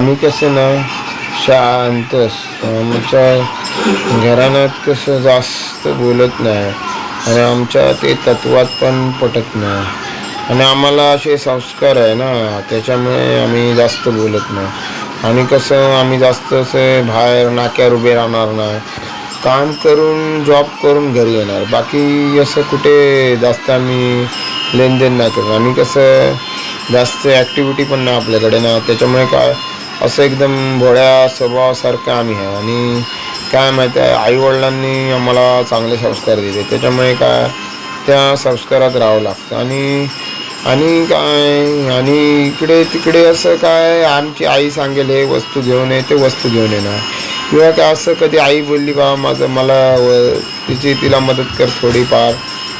आम्ही कसं ना शांत असतो. आमच्या घराण्यात कसं जास्त बोलत नाही आणि आमच्या ते तत्वात पण पटत नाही आणि आम्हाला असे संस्कार आहे ना, त्याच्यामुळे आम्ही जास्त बोलत नाही. आणि कसं आम्ही जास्त असं बाहेर नाक्यावर उभे राहणार नाही, काम करून जॉब करून घरी येणार, बाकी असं कुठे जास्त आम्ही लेनदेन नाही करणार. आणि कसं जास्त ॲक्टिव्हिटी पण नाही आपल्याकडे ना, त्याच्यामुळे काय असं एकदम भोळ्या स्वभावासारखं आम्ही आहे. आणि काय माहिती आहे, आईवडिलांनी आम्हाला चांगले संस्कार दिले, त्याच्यामुळे काय त्या संस्कारात राहावं लागतं. आणि आणि काय आणि इकडे तिकडे असं काय आमची आई सांगेल हे वस्तू घेऊन ये, ते वस्तू घेऊन येणार. किंवा काय असं कधी आई बोलली बा मला तिला मदत कर थोडीफार,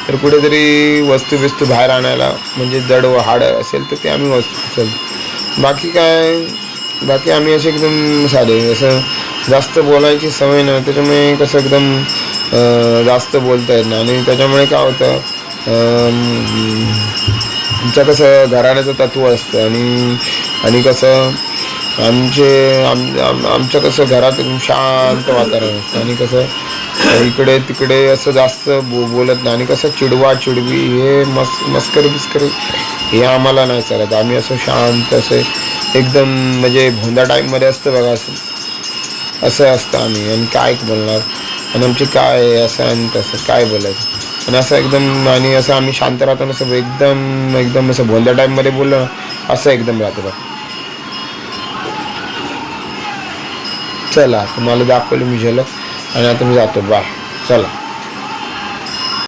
तर कुठेतरी वस्तू बिस्तू बाहेर आणायला म्हणजे जड व हाड असेल तर ते आम्ही वस्तू बाकी आम्ही असे एकदम साधे, असं जास्त बोलायची सवय नाही, त्याच्यामुळे कसं एकदम जास्त बोलता येत नाही. आणि त्याच्यामुळे काय होतं, आमचं कसं घराण्याचं तत्व असतं. आणि कसं आमचं कसं घरात शांत वातावरण असतं. आणि कसं इकडे तिकडे असं जास्त बोलत नाही. आणि कसं चिडवी हे मस्करी बिस्करी हे आम्हाला नाही चालत. आम्ही असं शांत असं एकदम म्हणजे भोंदा टाईपमध्ये असतं बघा, असं असतं आम्ही. आणि काय बोलणार, आणि आमची काय असं आणि तसं काय बोलायचं, आणि असं एकदम आणि असं आम्ही शांत राहतो, असं एकदम असं भोंदा टाईपमध्ये बोललं असं एकदम राहतं बघ. चला तुम्हाला दाखवली मी झलक, आणि आता मी जातो, बाय, चला.